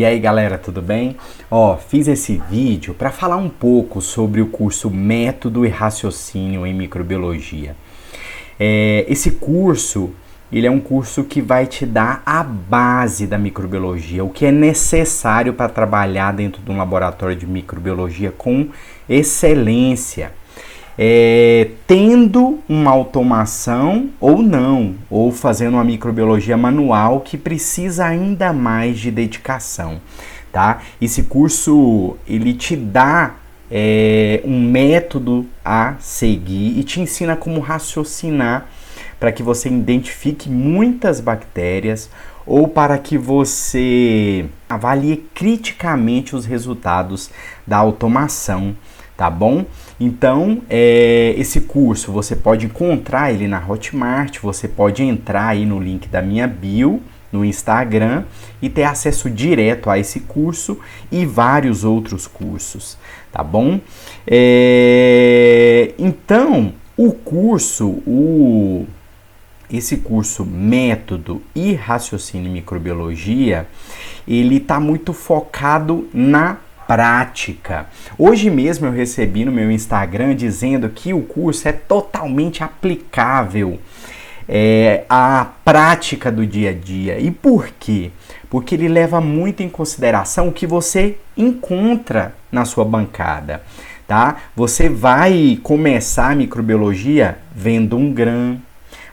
E aí galera, tudo bem? Fiz esse vídeo para falar um pouco sobre o curso Método e Raciocínio em Microbiologia. Esse curso, ele é um curso que vai te dar a base da microbiologia, o que é necessário para trabalhar dentro de um laboratório de microbiologia com excelência. Tendo uma automação ou não, ou fazendo uma microbiologia manual que precisa ainda mais de dedicação, tá? Esse curso, ele te dá um método a seguir e te ensina como raciocinar para que você identifique muitas bactérias ou para que você avalie criticamente os resultados da automação, tá bom? Então, esse curso você pode encontrar ele na Hotmart, você pode entrar aí no link da minha bio no Instagram e ter acesso direto a esse curso e vários outros cursos, tá bom? Então, esse curso Método e Raciocínio em Microbiologia, ele está muito focado na prática. Hoje mesmo eu recebi no meu Instagram dizendo que o curso é totalmente aplicável à prática do dia a dia. E por quê? Porque ele leva muito em consideração o que você encontra na sua bancada, tá? Você vai começar a microbiologia vendo um GRAM.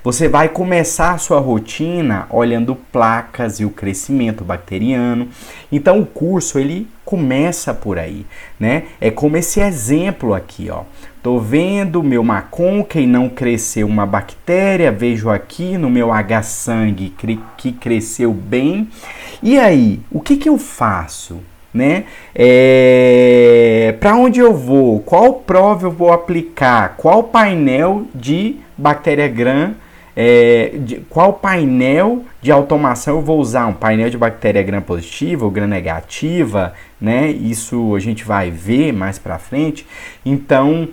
Você vai começar a sua rotina olhando placas e o crescimento bacteriano. Então o curso ele começa por aí, né? É como esse exemplo aqui, ó. Tô vendo meu McConkey não cresceu uma bactéria, vejo aqui no meu H-sangue que cresceu bem. E aí, o que eu faço? Né? Para onde eu vou? Qual prova eu vou aplicar? Qual painel de bactéria Gram? Qual painel de automação eu vou usar? Um painel de bactéria Gram positiva ou Gram negativa, né? Isso a gente vai ver mais para frente. Então,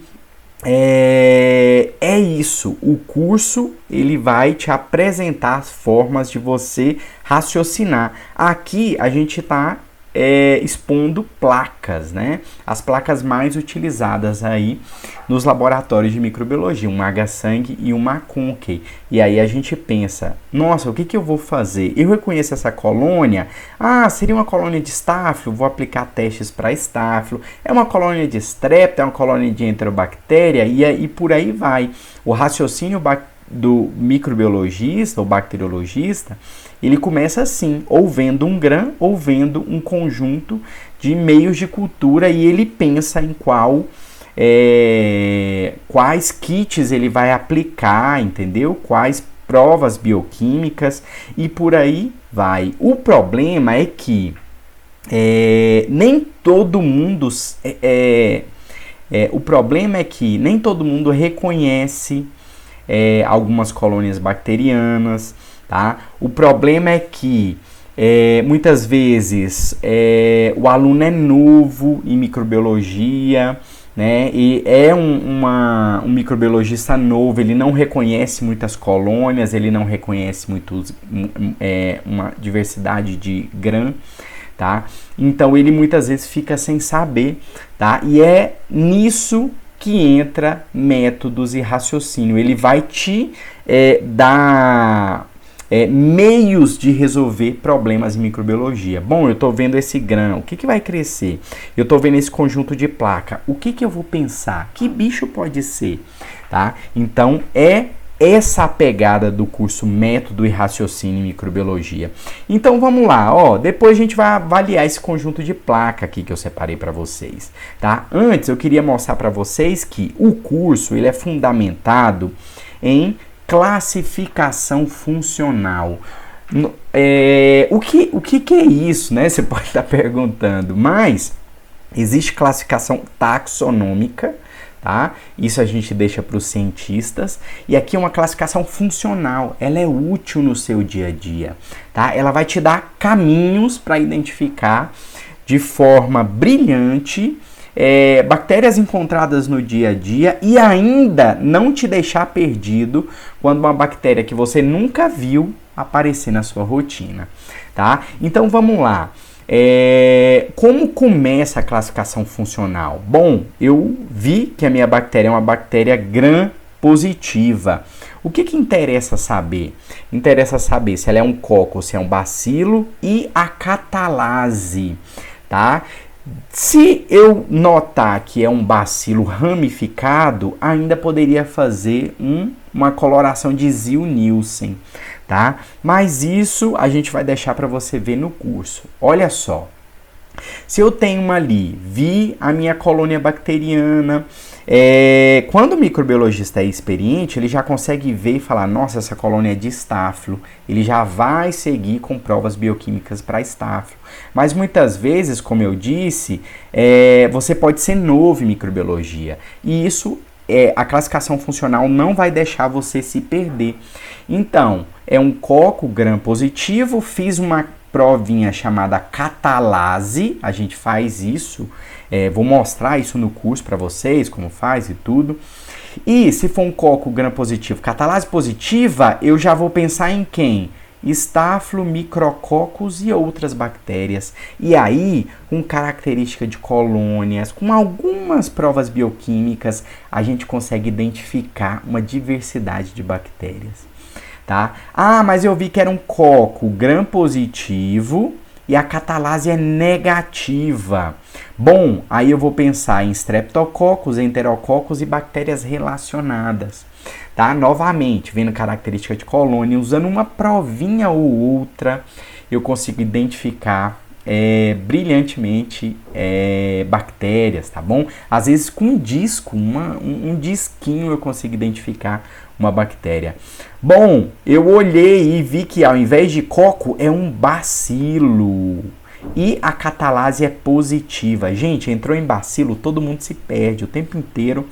isso. O curso ele vai te apresentar as formas de você raciocinar. Aqui a gente está expondo placas, né? As placas mais utilizadas aí nos laboratórios de microbiologia, um H-sangue e um McConkey. E aí a gente pensa, nossa, o que eu vou fazer? Eu reconheço essa colônia? Seria uma colônia de Staphylo, vou aplicar testes para Staphylo. É uma colônia de Strep, é uma colônia de Enterobactéria e por aí vai. O raciocínio do microbiologista ou bacteriologista, ele começa assim, ou vendo um GRAM, ou vendo um conjunto de meios de cultura e ele pensa em quais kits ele vai aplicar, entendeu? Quais provas bioquímicas e por aí vai. O problema é que nem todo mundo reconhece algumas colônias bacterianas, tá? O problema é que muitas vezes o aluno é novo em microbiologia, né? E um microbiologista novo, ele não reconhece muitas colônias, ele não reconhece uma diversidade de GRAM, tá? Então ele muitas vezes fica sem saber, tá? E é nisso que entra métodos e raciocínio. Ele vai te dar meios de resolver problemas em microbiologia. Bom, eu estou vendo esse grão, o que vai crescer? Eu estou vendo esse conjunto de placa, o que eu vou pensar? Que bicho pode ser? Tá? Então, essa a pegada do curso Método e Raciocínio em Microbiologia. Então vamos lá, depois a gente vai avaliar esse conjunto de placa aqui que eu separei para vocês, tá? Antes eu queria mostrar para vocês que o curso ele é fundamentado em classificação funcional. O que é isso, né? Você pode estar perguntando, mas existe classificação taxonômica, tá? Isso a gente deixa para os cientistas. E aqui é uma classificação funcional. Ela é útil no seu dia a dia, tá? Ela vai te dar caminhos para identificar de forma brilhante bactérias encontradas no dia a dia e ainda não te deixar perdido quando uma bactéria que você nunca viu aparecer na sua rotina, tá? Então vamos lá. Como começa a classificação funcional? Bom, eu vi que a minha bactéria é uma bactéria gram-positiva. O que interessa saber? Interessa saber se ela é um coco ou se é um bacilo e a catalase, tá? Se eu notar que é um bacilo ramificado, ainda poderia fazer uma coloração de Ziehl-Neelsen, tá? Mas isso a gente vai deixar para você ver no curso. Olha só, se eu tenho ali, vi a minha colônia bacteriana, quando o microbiologista é experiente, ele já consegue ver e falar, nossa, essa colônia é de estáfilo. Ele já vai seguir com provas bioquímicas para estáfilo. Mas muitas vezes, como eu disse, você pode ser novo em microbiologia. E isso, a classificação funcional não vai deixar você se perder. Então, é um coco gram-positivo, fiz uma provinha chamada catalase, a gente faz isso, vou mostrar isso no curso para vocês, como faz e tudo. E se for um coco gram-positivo, catalase positiva, eu já vou pensar em quem? Estáfilo, micrococcus e outras bactérias. E aí, com característica de colônias, com algumas provas bioquímicas, a gente consegue identificar uma diversidade de bactérias. Tá? Ah, mas eu vi que era um coco gram-positivo e a catalase é negativa. Bom, aí eu vou pensar em streptococcus, enterococcus e bactérias relacionadas. Tá? Novamente, vendo característica de colônia, usando uma provinha ou outra, eu consigo identificar brilhantemente bactérias, tá bom? Às vezes com um disco, um disquinho eu consigo identificar uma bactéria. Bom, eu olhei e vi que ao invés de coco é um bacilo. E a catalase é positiva. Gente, entrou em bacilo, todo mundo se perde o tempo inteiro.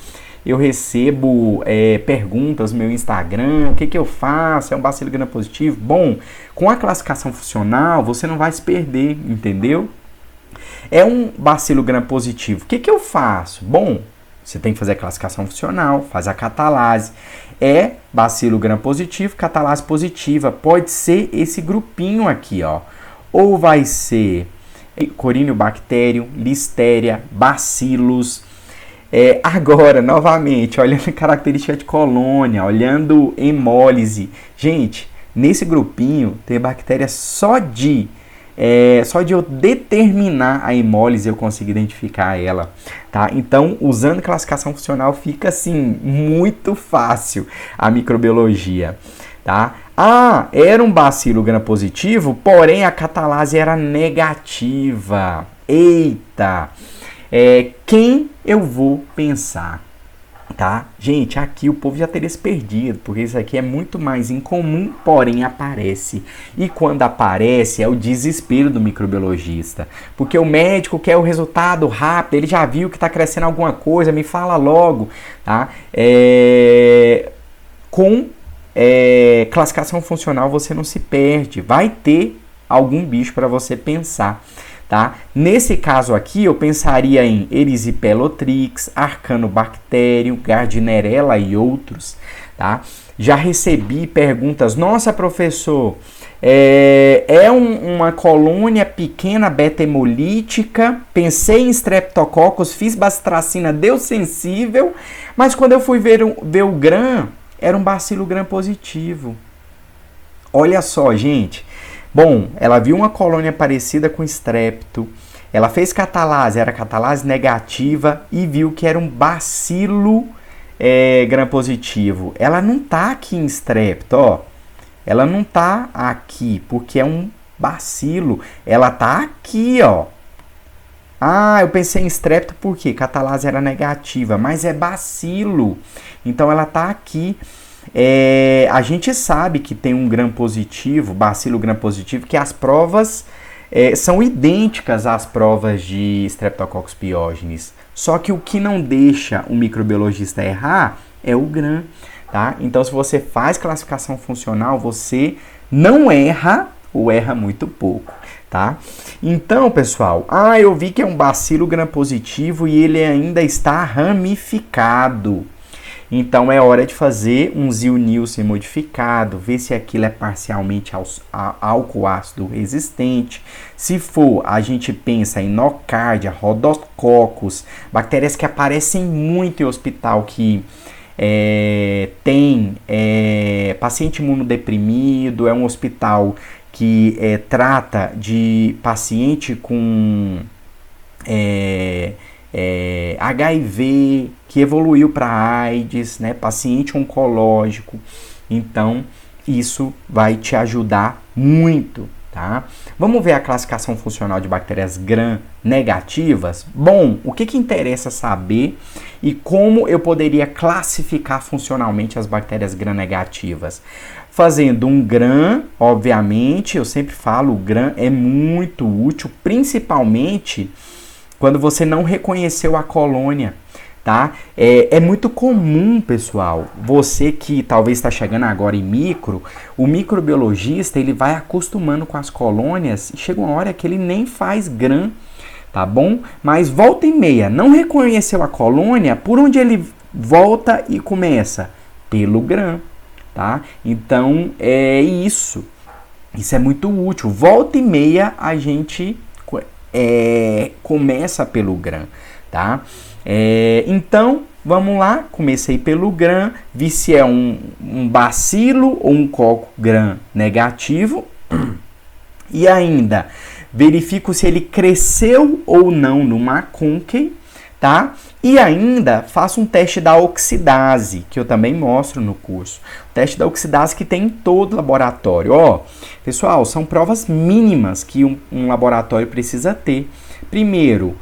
Eu recebo perguntas no meu Instagram, o que eu faço? É um bacilo gram-positivo? Bom, com a classificação funcional, você não vai se perder, entendeu? É um bacilo gram-positivo. O que eu faço? Bom, você tem que fazer a classificação funcional, faz a catalase. É bacilo gram-positivo, catalase positiva. Pode ser esse grupinho aqui, ó. Ou vai ser Corynebacterium, Listeria, bacilos. Agora, novamente, olhando a característica de colônia, olhando hemólise. Gente, nesse grupinho tem bactérias só de eu determinar a hemólise eu consigo identificar ela, tá? Então, usando classificação funcional fica assim, muito fácil a microbiologia, tá? Ah, era um bacilo gram-positivo, porém a catalase era negativa. Eita! Quem eu vou pensar? Tá? Gente, aqui o povo já teria se perdido, porque isso aqui é muito mais incomum, porém aparece. E quando aparece é o desespero do microbiologista, porque o médico quer o resultado rápido, ele já viu que está crescendo alguma coisa, me fala logo, tá? Com classificação funcional você não se perde, vai ter algum bicho para você pensar. Tá? Nesse caso aqui, eu pensaria em Erysipelotrix, Arcanobacterium, Gardnerella e outros. Tá? Já recebi perguntas, nossa professor, uma colônia pequena beta-hemolítica, pensei em Streptococcus, fiz bacitracina, deu sensível, mas quando eu fui ver o gram, era um bacilo gram-positivo. Olha só, gente. Bom, ela viu uma colônia parecida com strepto, ela fez catalase, era catalase negativa e viu que era um bacilo gram-positivo. Ela não tá aqui em strepto, ó. Ela não tá aqui porque é um bacilo. Ela tá aqui, ó. Ah, eu pensei em strepto porque catalase era negativa, mas é bacilo. Então ela tá aqui. A gente sabe que tem um gram-positivo, bacilo gram-positivo, que as provas são idênticas às provas de Streptococcus pyogenes. Só que o que não deixa o microbiologista errar é o gram, tá? Então, se você faz classificação funcional, você não erra ou erra muito pouco, tá? Então, pessoal, eu vi que é um bacilo gram-positivo e ele ainda está ramificado. Então é hora de fazer um Zil-Nielsen modificado, ver se aquilo é parcialmente álcool ácido resistente. Se for, a gente pensa em nocardia, rhodococcus, bactérias que aparecem muito em hospital que tem paciente imunodeprimido, é um hospital que trata de paciente com HIV, que evoluiu para AIDS, né, paciente oncológico. Então, isso vai te ajudar muito, tá? Vamos ver a classificação funcional de bactérias gram-negativas? Bom, o que interessa saber e como eu poderia classificar funcionalmente as bactérias gram-negativas? Fazendo um gram, obviamente, eu sempre falo, o gram é muito útil, principalmente quando você não reconheceu a colônia, tá? É muito comum, pessoal, você que talvez está chegando agora em micro, o microbiologista, ele vai acostumando com as colônias e chega uma hora que ele nem faz gram, tá bom? Mas volta e meia, não reconheceu a colônia, por onde ele volta e começa? Pelo gram, tá? Então, é isso. Isso é muito útil. Volta e meia, a gente começa pelo gram, tá? Então, vamos lá, comecei pelo gram, vi se é um bacilo ou um coco gram negativo e ainda verifico se ele cresceu ou não no Maconkey, tá? E ainda faço um teste da oxidase, que eu também mostro no curso. O teste da oxidase que tem em todo laboratório. Ó, pessoal, são provas mínimas que um laboratório precisa ter. Primeiro,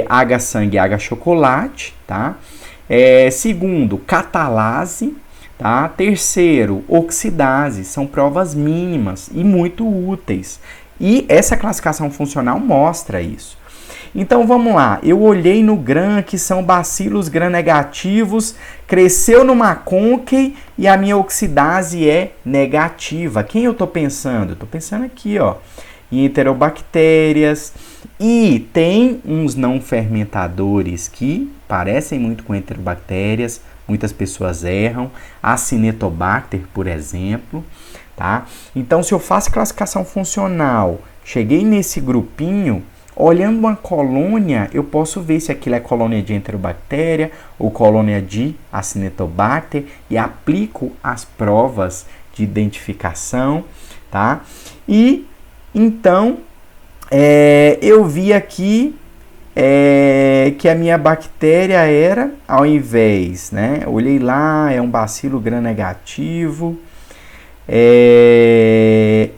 H-sangue e H-chocolate, tá? Segundo, catalase, tá? Terceiro, oxidase. São provas mínimas e muito úteis. E essa classificação funcional mostra isso. Então vamos lá, eu olhei no gram que são bacilos gram-negativos, cresceu no Maconkey e a minha oxidase é negativa. Quem eu estou pensando? Estou pensando aqui, ó, em enterobactérias, e tem uns não fermentadores que parecem muito com enterobactérias, muitas pessoas erram, Acinetobacter, por exemplo, tá? Então se eu faço classificação funcional, cheguei nesse grupinho, olhando uma colônia, eu posso ver se aquilo é colônia de enterobactéria ou colônia de Acinetobacter e aplico as provas de identificação, tá? E então eu vi aqui que a minha bactéria era, ao invés, né? Olhei lá, é um bacilo gram-negativo.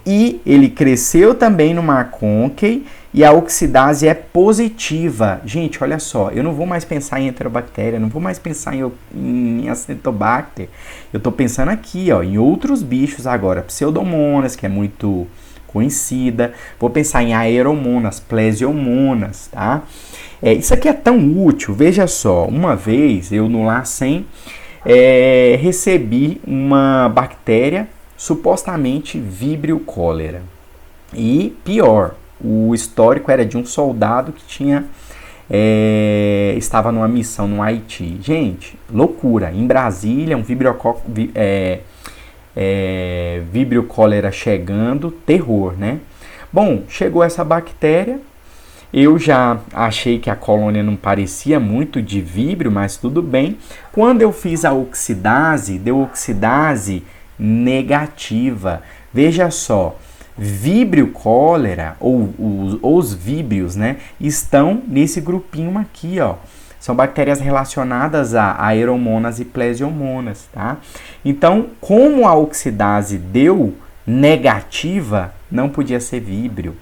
E ele cresceu também no Maconkey e a oxidase é positiva. Gente, olha só, eu não vou mais pensar em enterobactéria, não vou mais pensar em Acinetobacter. Eu estou pensando aqui, ó, em outros bichos agora, Pseudomonas, que é muito conhecida. Vou pensar em Aeromonas, Plesiomonas, tá? Isso aqui é tão útil, veja só, uma vez eu no LACEN recebi uma bactéria supostamente Vibrio cholera. E pior, o histórico era de um soldado que estava numa missão no Haiti. Gente, loucura. Em Brasília, um Vibrio cholera chegando, terror, né? Bom, chegou essa bactéria. Eu já achei que a colônia não parecia muito de Vibrio, mas tudo bem. Quando eu fiz a oxidase, deu oxidase negativa. Veja só, Vibrio cholera, ou os víbrios, né, estão nesse grupinho aqui, ó. São bactérias relacionadas a Aeromonas e Plesiomonas, tá? Então, como a oxidase deu negativa, não podia ser Vibrio,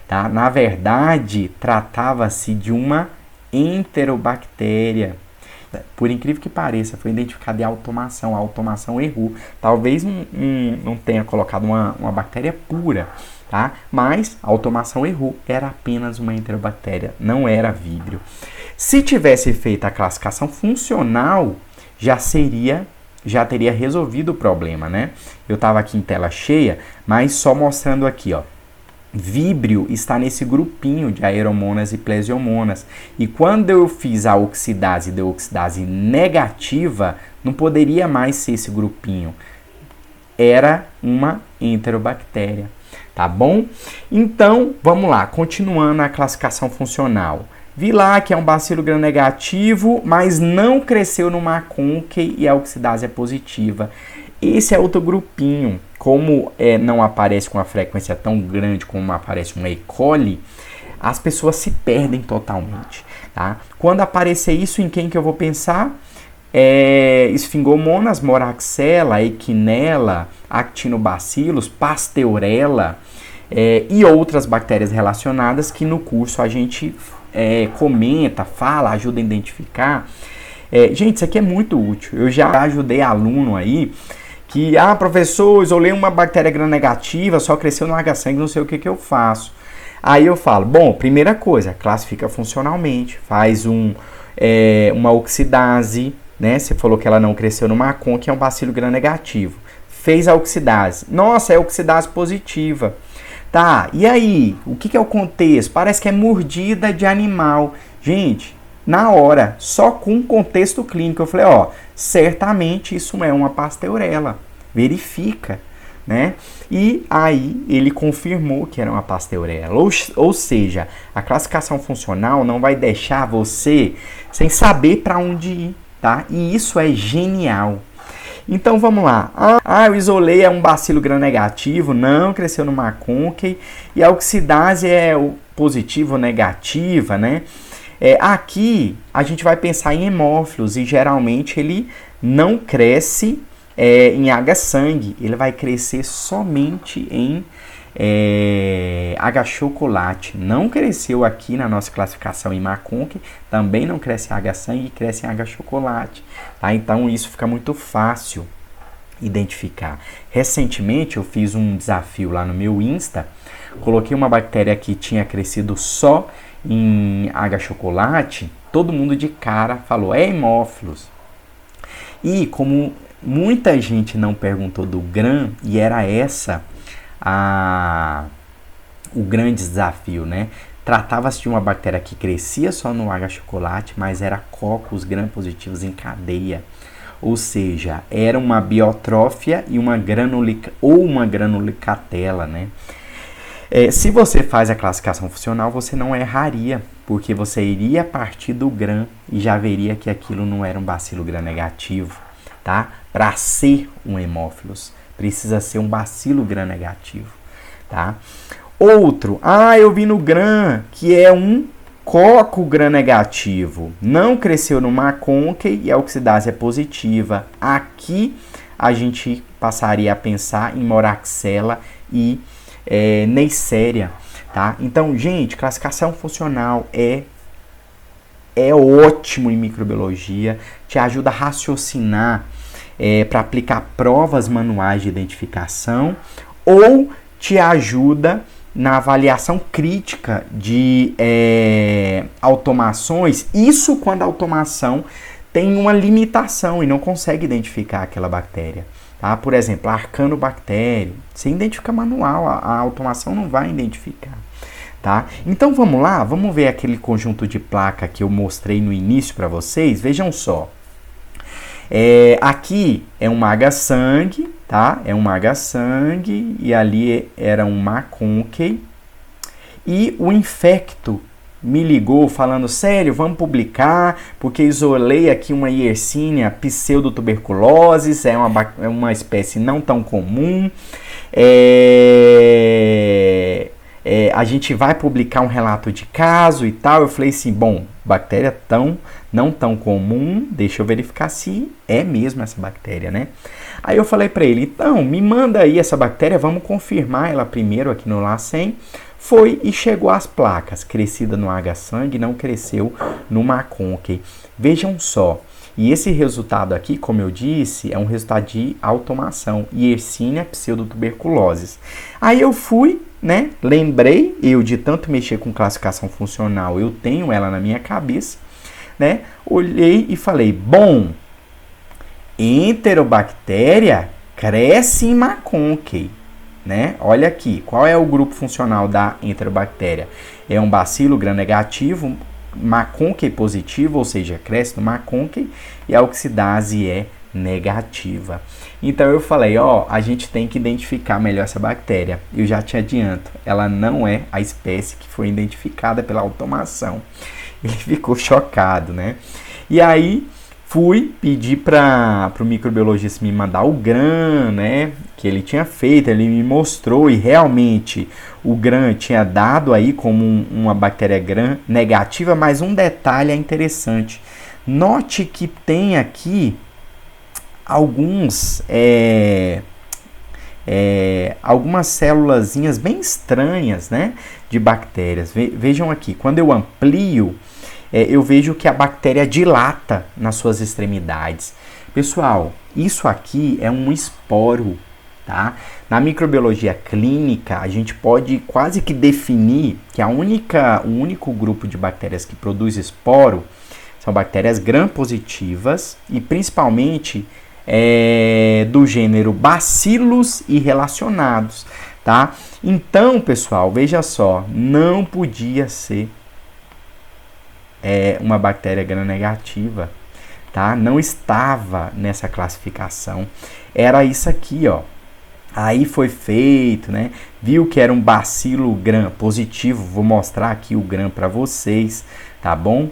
tá? Na verdade, tratava-se de uma enterobactéria. Por incrível que pareça, foi identificada em automação. A automação errou. Talvez não tenha colocado uma bactéria pura, tá? Mas a automação errou. Era apenas uma enterobactéria, não era Vibrio. Se tivesse feito a classificação funcional, já teria resolvido o problema, né? Eu estava aqui em tela cheia, mas só mostrando aqui, ó. Víbrio está nesse grupinho de aeromonas e plesiomonas. E quando eu fiz a oxidase, deu oxidase negativa, não poderia mais ser esse grupinho. Era uma enterobactéria, tá bom? Então, vamos lá, continuando a classificação funcional. Vi lá que é um bacilo gram-negativo, mas não cresceu no Maconchi e a oxidase é positiva. Esse é outro grupinho. Como não aparece com uma frequência tão grande como aparece um E. coli, as pessoas se perdem totalmente, tá? Quando aparecer isso, em quem que eu vou pensar? Esfingomonas, Moraxella, Echinella, Actinobacillus, Pasteurella e outras bactérias relacionadas que no curso a gente comenta, fala, ajuda a identificar. Gente, isso aqui é muito útil. Eu já ajudei aluno aí que, professor, isolei uma bactéria gram-negativa, só cresceu no H-sangue, não sei o que eu faço. Aí eu falo, bom, primeira coisa, classifica funcionalmente, faz uma oxidase, né? Você falou que ela não cresceu no Maconchi, que é um bacilo gram-negativo. Fez a oxidase. Nossa, é oxidase positiva. Tá, e aí? O que é o contexto? Parece que é mordida de animal. Gente, na hora, só com contexto clínico, eu falei, certamente isso é uma pasteurella. Verifica, né? E aí ele confirmou que era uma pasteurella. Ou seja, a classificação funcional não vai deixar você sem saber para onde ir, tá? E isso é genial. Então vamos lá. Eu isolei um bacilo gram-negativo, não cresceu no Maconchi, e a oxidase é positiva ou negativa, né? Aqui a gente vai pensar em hemófilos e geralmente ele não cresce em H-sangue, ele vai crescer somente em H-chocolate. Não cresceu aqui na nossa classificação em Maconchi, também não cresce em H-sangue, cresce em H-chocolate. Tá? Então isso fica muito fácil identificar. Recentemente eu fiz um desafio lá no meu Insta, coloquei uma bactéria que tinha crescido só em H-chocolate, todo mundo de cara falou, hemófilos. E como muita gente não perguntou do gram, e era essa o grande desafio, né? Tratava-se de uma bactéria que crescia só no H-chocolate, mas era cocos gram-positivos em cadeia. Ou seja, era uma biotrófia e uma granulicatela, né? Se você faz a classificação funcional, você não erraria, porque você iria partir do gram e já veria que aquilo não era um bacilo gram-negativo, tá? Para ser um hemófilos, precisa ser um bacilo gram-negativo, tá? Outro, eu vi no gram que é um coco gram-negativo, não cresceu no Maconchi e a oxidase é positiva. Aqui a gente passaria a pensar em Moraxella e Neisseria, tá? Então, gente, classificação funcional é ótimo em microbiologia, te ajuda a raciocinar para aplicar provas manuais de identificação ou te ajuda na avaliação crítica de automações, isso quando a automação tem uma limitação e não consegue identificar aquela bactéria. Tá? Por exemplo, a arcanobactéria, você identifica manual, a automação não vai identificar. Tá? Então vamos lá, vamos ver aquele conjunto de placa que eu mostrei no início para vocês. Vejam só. Aqui é um H-sangue, tá? É um H-sangue e ali era um Maconchi. E o infecto me ligou falando, sério, vamos publicar, porque isolei aqui uma Yersinia pseudotuberculosis, é uma espécie não tão comum. A gente vai publicar um relato de caso e tal. Eu falei assim, bom, bactéria não tão comum, deixa eu verificar se é mesmo essa bactéria, né? Aí eu falei para ele, então, me manda aí essa bactéria, vamos confirmar ela primeiro aqui no LACEN. Foi e chegou às placas, crescida no H-sangue, não cresceu no Maconchi. Vejam só, e esse resultado aqui, como eu disse, é um resultado de automação, Yersinia pseudotuberculosis. Aí eu fui, né, lembrei, eu de tanto mexer com classificação funcional, eu tenho ela na minha cabeça, né, olhei e falei, bom, enterobactéria cresce em Maconchi, né? Olha aqui, qual é o grupo funcional da enterobactéria? É um bacilo gram-negativo, McConkey positivo, ou seja, cresce no McConkey, e a oxidase é negativa. Então eu falei, ó, a gente tem que identificar melhor essa bactéria. Eu já te adianto, ela não é a espécie que foi identificada pela automação. Ele ficou chocado, né? E aí fui pedir para o microbiologista me mandar o GRAM, né, que ele tinha feito, ele me mostrou e realmente o GRAM tinha dado aí como uma bactéria GRAM negativa, mas um detalhe é interessante. Note que tem aqui algumas célulazinhas bem estranhas, né, de bactérias. Vejam aqui, quando eu amplio, eu vejo que a bactéria dilata nas suas extremidades. Pessoal, isso aqui é um esporo, tá? Na microbiologia clínica, a gente pode quase que definir que o único grupo de bactérias que produz esporo são bactérias gram-positivas e principalmente do gênero Bacillus e relacionados, tá? Então, pessoal, veja só, não podia ser uma bactéria gram-negativa, tá? Não estava nessa classificação. Era isso aqui, ó. Aí foi feito, né? Viu que era um bacilo gram positivo. Vou mostrar aqui o gram para vocês, tá bom?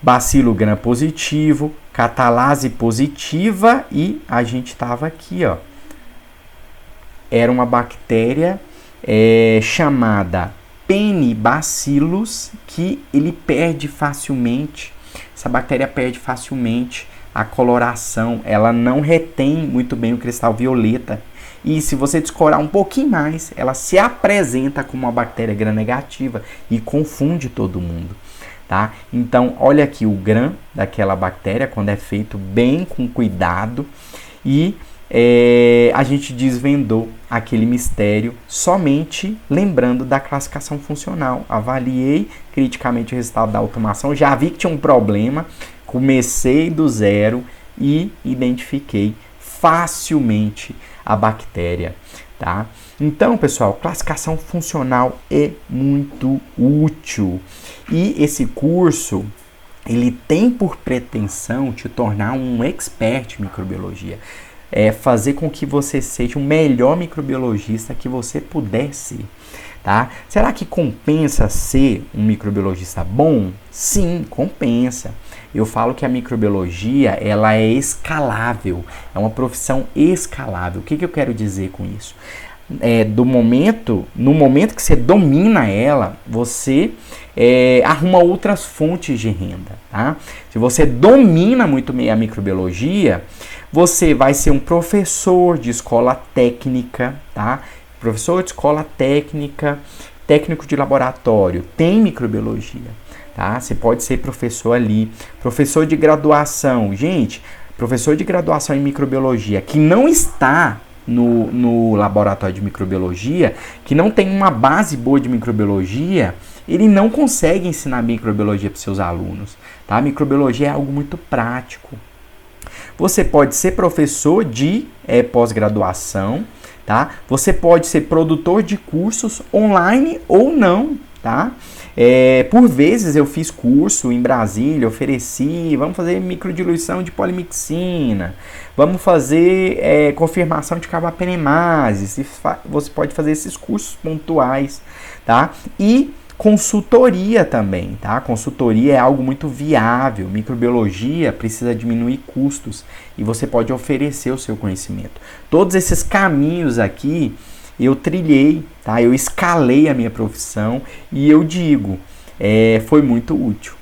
Bacilo gram positivo, catalase positiva e a gente estava aqui, ó. Era uma bactéria chamada Penibacillus, que ele perde facilmente, essa bactéria perde facilmente a coloração, ela não retém muito bem o cristal violeta. E se você descorar um pouquinho mais, ela se apresenta como uma bactéria gram-negativa e confunde todo mundo, tá? Então, olha aqui o gram daquela bactéria, quando é feito bem com cuidado, e a gente desvendou aquele mistério somente lembrando da classificação funcional. Avaliei criticamente o resultado da automação, já vi que tinha um problema, comecei do zero e identifiquei facilmente a bactéria, tá? Então, pessoal, classificação funcional é muito útil e esse curso ele tem por pretensão te tornar um expert em microbiologia. Fazer com que você seja o melhor microbiologista que você puder ser, tá? Será que compensa ser um microbiologista bom? Sim, compensa. Eu falo que a microbiologia, ela é escalável, é uma profissão escalável. O que eu quero dizer com isso? No momento que você domina ela, você arruma outras fontes de renda, tá? Se você domina muito bem a microbiologia, você vai ser um professor de escola técnica, tá? Professor de escola técnica, técnico de laboratório, tem microbiologia, tá? Você pode ser professor ali, professor de graduação. Gente, professor de graduação em microbiologia que não está no laboratório de microbiologia, que não tem uma base boa de microbiologia, ele não consegue ensinar microbiologia para seus alunos, tá? Microbiologia é algo muito prático. Você pode ser professor de pós-graduação, tá? Você pode ser produtor de cursos online ou não, tá? Por vezes eu fiz curso em Brasília, ofereci, vamos fazer microdiluição de polimixina, vamos fazer confirmação de carbapenemase, você pode fazer esses cursos pontuais, tá? E consultoria também, tá? Consultoria é algo muito viável. Microbiologia precisa diminuir custos e você pode oferecer o seu conhecimento. Todos esses caminhos aqui eu trilhei, tá? Eu escalei a minha profissão e eu digo, foi muito útil,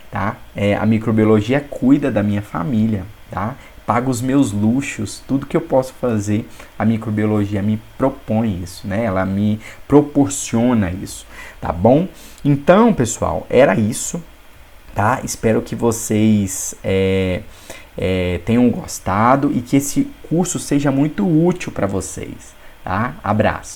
tá? A microbiologia cuida da minha família, tá? Paga os meus luxos, tudo que eu posso fazer, a microbiologia me propõe isso, né? Ela me proporciona isso, tá bom? Então, pessoal, era isso, tá? Espero que vocês tenham gostado e que esse curso seja muito útil para vocês, tá? Abraço!